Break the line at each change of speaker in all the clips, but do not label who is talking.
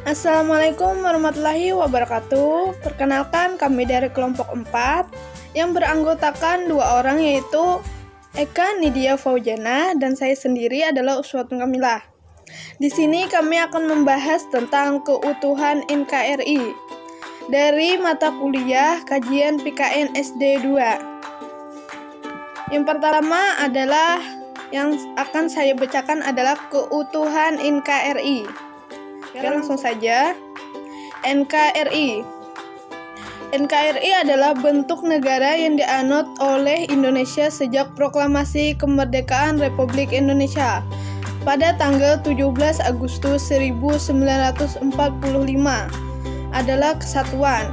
Assalamualaikum warahmatullahi wabarakatuh. Perkenalkan, kami dari kelompok 4 yang beranggotakan 2 orang, yaitu Eka Nidia Faujana dan saya sendiri adalah Uswatun Kamilah. Di sini kami akan membahas tentang keutuhan NKRI dari mata kuliah Kajian PKN SD 2. Yang pertama adalah yang akan saya bacakan adalah keutuhan NKRI. Oke, langsung saja. NKRI. NKRI adalah bentuk negara yang dianut oleh Indonesia sejak proklamasi kemerdekaan Republik Indonesia pada tanggal 17 Agustus 1945 adalah kesatuan.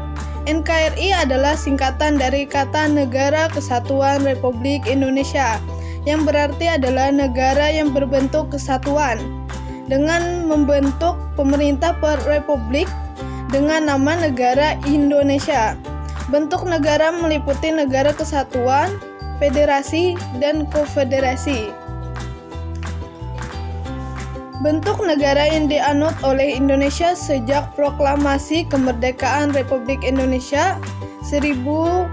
NKRI adalah singkatan dari kata Negara Kesatuan Republik Indonesia, yang berarti adalah negara yang berbentuk kesatuan, dengan membentuk pemerintah republik dengan nama Negara Indonesia. Bentuk negara meliputi negara kesatuan, federasi, dan konfederasi. Bentuk negara yang dianut oleh Indonesia sejak proklamasi kemerdekaan Republik Indonesia 1945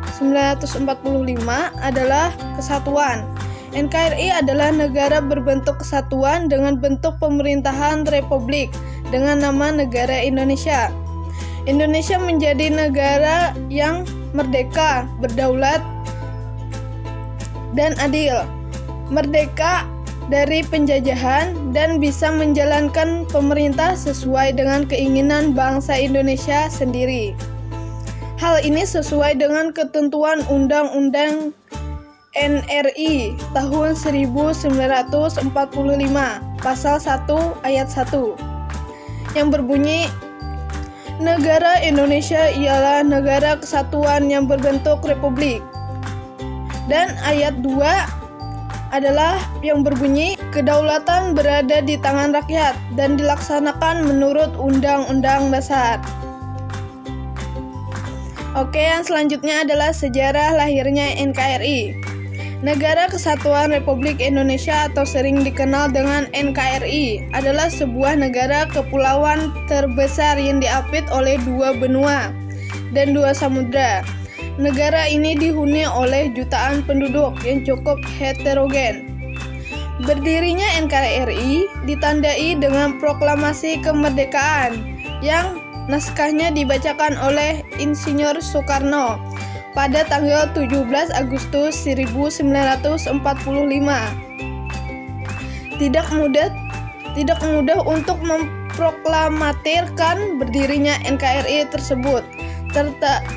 adalah kesatuan. NKRI adalah negara berbentuk kesatuan dengan bentuk pemerintahan republik dengan nama Negara Indonesia. Indonesia menjadi negara yang merdeka, berdaulat, dan adil. Merdeka dari penjajahan dan bisa menjalankan pemerintah sesuai dengan keinginan bangsa Indonesia sendiri. Hal ini sesuai dengan ketentuan Undang-Undang NRI tahun 1945 pasal 1 ayat 1 yang berbunyi, negara Indonesia ialah negara kesatuan yang berbentuk republik. Dan ayat 2 adalah yang berbunyi, kedaulatan berada di tangan rakyat dan dilaksanakan menurut Undang-Undang Dasar. Oke, yang selanjutnya adalah sejarah lahirnya NKRI. Negara Kesatuan Republik Indonesia atau sering dikenal dengan NKRI adalah sebuah negara kepulauan terbesar yang diapit oleh 2 benua dan 2 samudra. Negara ini dihuni oleh jutaan penduduk yang cukup heterogen. Berdirinya NKRI ditandai dengan proklamasi kemerdekaan yang naskahnya dibacakan oleh Insinyur Soekarno pada tanggal 17 Agustus 1945. Tidak mudah untuk memproklamatirkan berdirinya NKRI tersebut.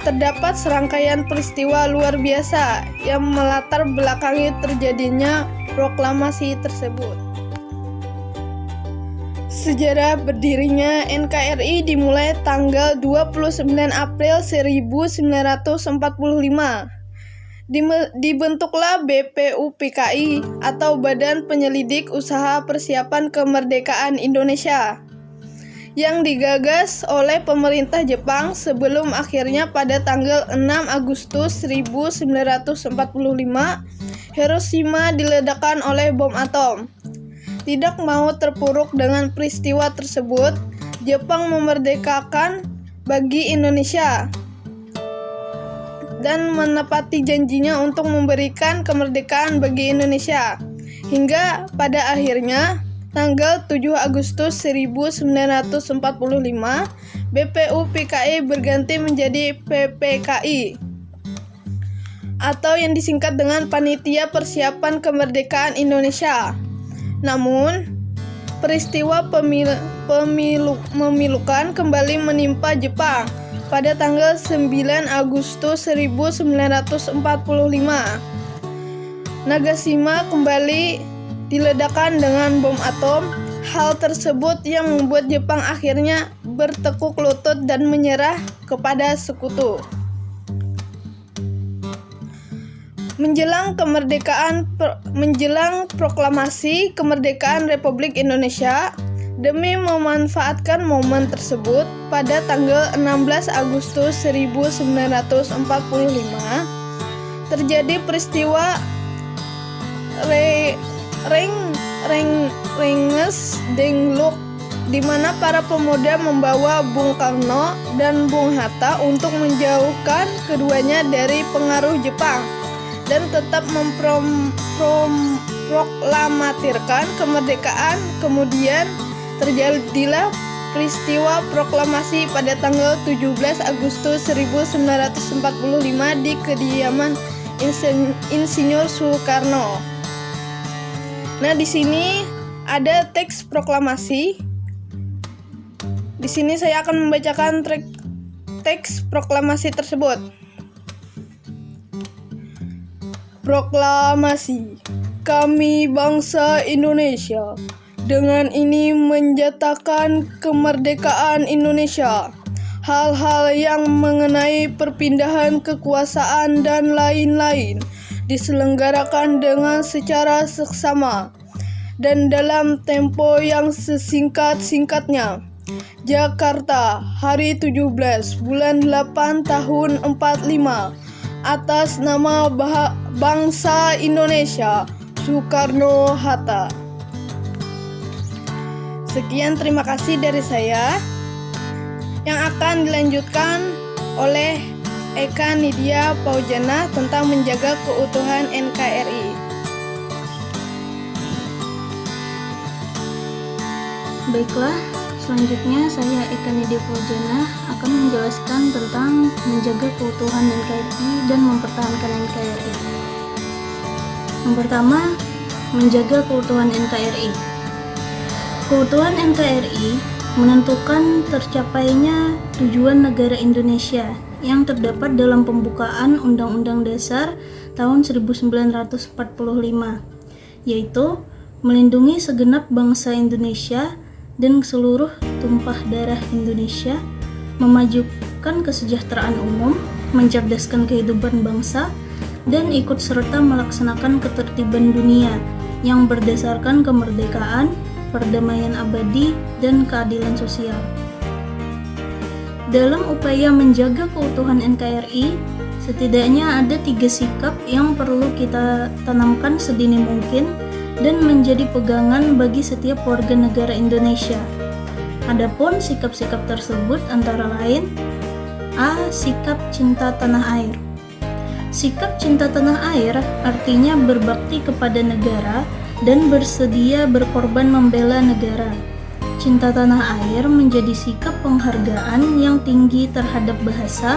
Terdapat serangkaian peristiwa luar biasa yang melatar belakangi terjadinya proklamasi tersebut. Sejarah berdirinya NKRI dimulai tanggal 29 April 1945. Dibentuklah BPUPKI atau Badan Penyelidik Usaha Persiapan Kemerdekaan Indonesia yang digagas oleh pemerintah Jepang sebelum akhirnya pada tanggal 6 Agustus 1945 Hiroshima diledakkan oleh bom atom. Tidak mau terpuruk dengan peristiwa tersebut, Jepang memerdekakan bagi Indonesia dan menepati janjinya untuk memberikan kemerdekaan bagi Indonesia. Hingga pada akhirnya, tanggal 7 Agustus 1945, BPUPKI berganti menjadi PPKI atau yang disingkat dengan Panitia Persiapan Kemerdekaan Indonesia. Namun, peristiwa memilukan kembali menimpa Jepang pada tanggal 9 Agustus 1945. Nagasima kembali diledakkan dengan bom atom. Hal tersebut yang membuat Jepang akhirnya bertekuk lutut dan menyerah kepada sekutu. Menjelang proklamasi kemerdekaan Republik Indonesia, demi memanfaatkan momen tersebut, pada tanggal 16 Agustus 1945 terjadi peristiwa Renges Dengklok di mana para pemuda membawa Bung Karno dan Bung Hatta untuk menjauhkan keduanya dari pengaruh Jepang dan tetap memproklamatirkan kemerdekaan. Kemudian terjadilah peristiwa proklamasi pada tanggal 17 Agustus 1945 di kediaman Insinyur Soekarno. Nah, di sini ada teks proklamasi. Di sini saya akan membacakan teks proklamasi tersebut. Proklamasi. Kami bangsa Indonesia dengan ini menyatakan kemerdekaan Indonesia. Hal-hal yang mengenai perpindahan kekuasaan dan lain-lain diselenggarakan dengan secara seksama dan dalam tempo yang sesingkat-singkatnya. Jakarta, hari 17 bulan 8 tahun 45, atas nama bangsa Indonesia, Soekarno-Hatta. Sekian, terima kasih dari saya, yang akan dilanjutkan oleh Eka Nidia Paujana tentang menjaga keutuhan NKRI.
Baiklah, selanjutnya saya Eka Nidia Paujana akan menjelaskan tentang menjaga keutuhan NKRI dan mempertahankan NKRI. Yang pertama, menjaga keutuhan NKRI. Keutuhan NKRI menentukan tercapainya tujuan negara Indonesia yang terdapat dalam pembukaan Undang-Undang Dasar tahun 1945, yaitu melindungi segenap bangsa Indonesia dan seluruh tumpah darah Indonesia, memajukan kesejahteraan umum, mencerdaskan kehidupan bangsa, dan ikut serta melaksanakan ketertiban dunia yang berdasarkan kemerdekaan, perdamaian abadi, dan keadilan sosial. Dalam upaya menjaga keutuhan NKRI, setidaknya ada 3 sikap yang perlu kita tanamkan sedini mungkin dan menjadi pegangan bagi setiap warga negara Indonesia. Adapun sikap-sikap tersebut antara lain: A. Sikap cinta tanah air. Sikap cinta tanah air artinya berbakti kepada negara dan bersedia berkorban membela negara. Cinta tanah air menjadi sikap penghargaan yang tinggi terhadap bahasa,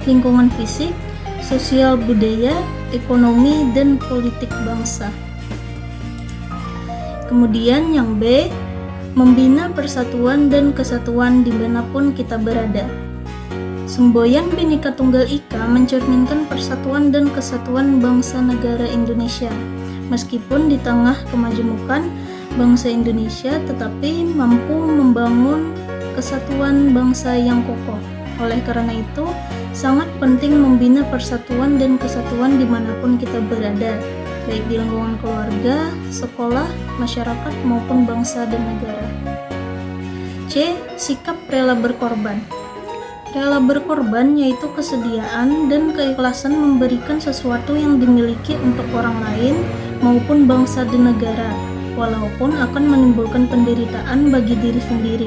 lingkungan fisik, sosial budaya, ekonomi, dan politik bangsa. Kemudian yang B, membina persatuan dan kesatuan dimanapun kita berada. Semboyan Bhinneka Tunggal Ika mencerminkan persatuan dan kesatuan bangsa negara Indonesia. Meskipun di tengah kemajemukan bangsa Indonesia, tetapi mampu membangun kesatuan bangsa yang kokoh. Oleh karena itu, sangat penting membina persatuan dan kesatuan dimanapun kita berada, baik di lingkungan keluarga, sekolah, masyarakat, maupun bangsa dan negara. C. Sikap rela berkorban. Rela berkorban yaitu kesediaan dan keikhlasan memberikan sesuatu yang dimiliki untuk orang lain maupun bangsa dan negara, walaupun akan menimbulkan penderitaan bagi diri sendiri.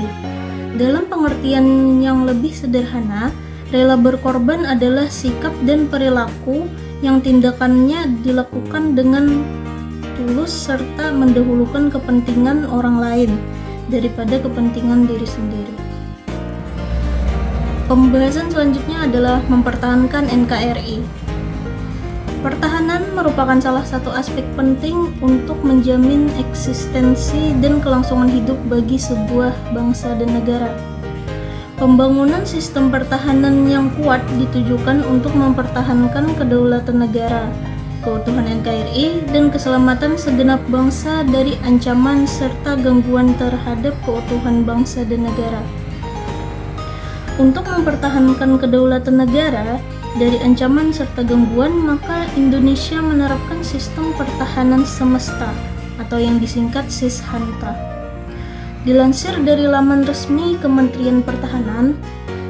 Dalam pengertian yang lebih sederhana, rela berkorban adalah sikap dan perilaku yang tindakannya dilakukan dengan tulus serta mendahulukan kepentingan orang lain daripada kepentingan diri sendiri. Pembahasan selanjutnya adalah mempertahankan NKRI. Pertahanan merupakan salah satu aspek penting untuk menjamin eksistensi dan kelangsungan hidup bagi sebuah bangsa dan negara. Pembangunan sistem pertahanan yang kuat ditujukan untuk mempertahankan kedaulatan negara, keutuhan NKRI, dan keselamatan segenap bangsa dari ancaman serta gangguan terhadap keutuhan bangsa dan negara. Untuk mempertahankan kedaulatan negara dari ancaman serta gangguan, maka Indonesia menerapkan sistem pertahanan semesta atau yang disingkat SISHANTA. Dilansir dari laman resmi Kementerian Pertahanan,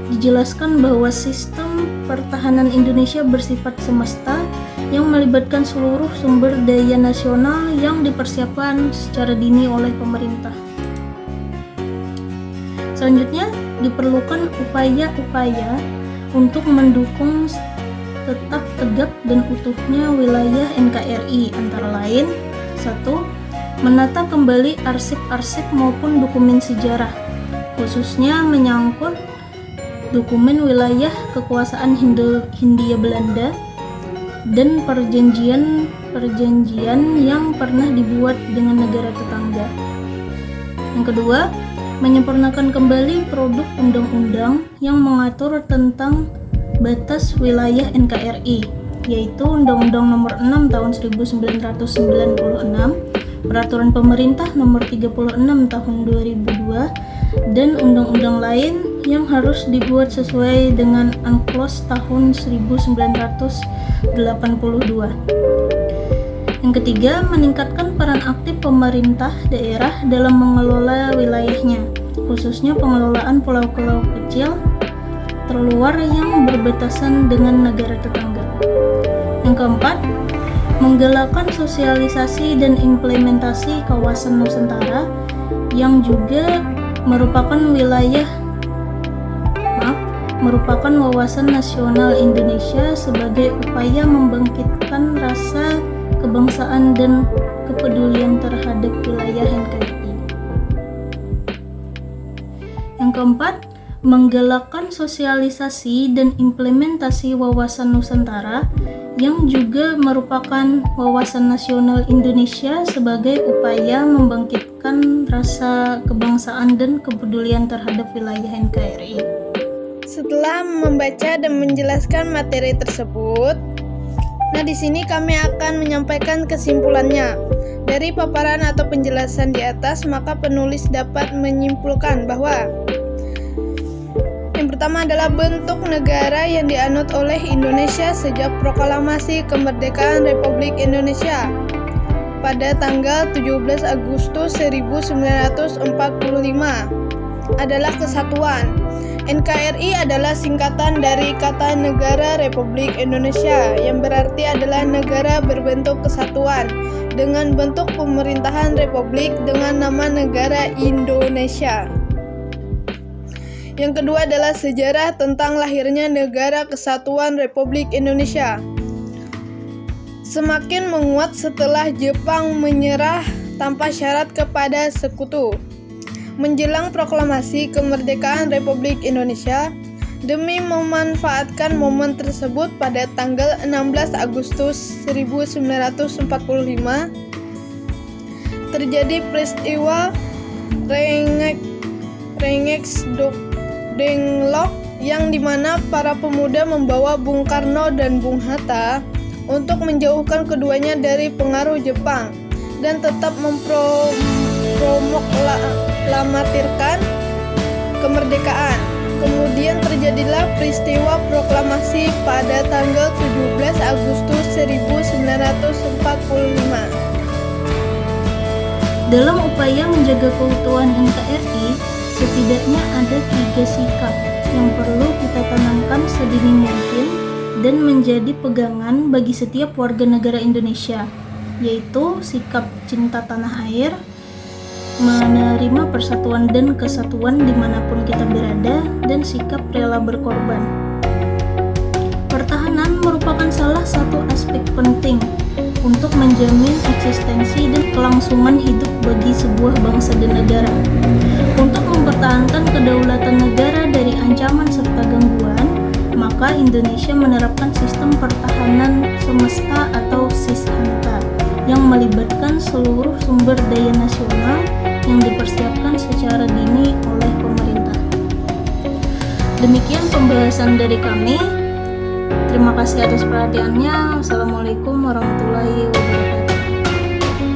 dijelaskan bahwa sistem pertahanan Indonesia bersifat semesta yang melibatkan seluruh sumber daya nasional yang dipersiapkan secara dini oleh pemerintah. Selanjutnya, diperlukan upaya-upaya untuk mendukung tetap tegak dan utuhnya wilayah NKRI, antara lain 1. Menata kembali arsip-arsip maupun dokumen sejarah, khususnya menyangkut dokumen wilayah kekuasaan Hindia Belanda dan perjanjian yang pernah dibuat dengan negara tetangga. Yang kedua, menyempurnakan kembali produk undang-undang yang mengatur tentang batas wilayah NKRI, yaitu Undang-Undang Nomor 6 Tahun 1996, Peraturan Pemerintah Nomor 36 Tahun 2002, dan undang-undang lain yang harus dibuat sesuai dengan Unclos tahun 1982. Yang ketiga, meningkatkan peran aktif pemerintah daerah dalam mengelola wilayahnya, khususnya pengelolaan pulau-pulau kecil terluar yang berbatasan dengan negara tetangga. Yang keempat, menggalakkan sosialisasi dan implementasi kawasan Nusantara yang juga merupakan wawasan nasional Indonesia sebagai upaya membangkitkan rasa kebangsaan dan kepedulian terhadap wilayah NKRI. Yang keempat, menggalakkan sosialisasi dan implementasi wawasan Nusantara yang juga merupakan wawasan nasional Indonesia sebagai upaya membangkitkan rasa kebangsaan dan kepedulian terhadap wilayah NKRI.
Setelah membaca dan menjelaskan materi tersebut, di sini kami akan menyampaikan kesimpulannya. Dari paparan atau penjelasan di atas, maka penulis dapat menyimpulkan bahwa yang pertama adalah bentuk negara yang dianut oleh Indonesia sejak proklamasi kemerdekaan Republik Indonesia pada tanggal 17 Agustus 1945 adalah kesatuan. NKRI adalah singkatan dari kata Negara Republik Indonesia, yang berarti adalah negara berbentuk kesatuan dengan bentuk pemerintahan republik dengan nama Negara Indonesia. Yang kedua adalah sejarah tentang lahirnya Negara Kesatuan Republik Indonesia. Semakin menguat setelah Jepang menyerah tanpa syarat kepada sekutu. Menjelang proklamasi kemerdekaan Republik Indonesia, demi memanfaatkan momen tersebut pada tanggal 16 Agustus 1945, terjadi peristiwa Rengex-Denglok yang dimana para pemuda membawa Bung Karno dan Bung Hatta untuk menjauhkan keduanya dari pengaruh Jepang dan tetap memproklamatirkan kemerdekaan. Kemudian terjadilah peristiwa proklamasi pada tanggal 17 Agustus 1945.
Dalam upaya menjaga keutuhan NKRI, setidaknya ada 3 sikap yang perlu kita tanamkan sedini mungkin dan menjadi pegangan bagi setiap warga negara Indonesia, yaitu sikap cinta tanah air, menerima persatuan dan kesatuan dimanapun kita berada, dan sikap rela berkorban. Pertahanan merupakan salah satu aspek penting untuk menjamin eksistensi dan kelangsungan hidup bagi sebuah bangsa dan negara. Untuk mempertahankan kedaulatan negara dari ancaman serta gangguan, maka Indonesia menerapkan sistem pertahanan semesta atau Sishanta yang melibatkan seluruh sumber daya nasional yang dipersiapkan secara dini oleh pemerintah. Demikian pembahasan dari kami. Terima kasih atas perhatiannya. Wassalamualaikum warahmatullahi wabarakatuh.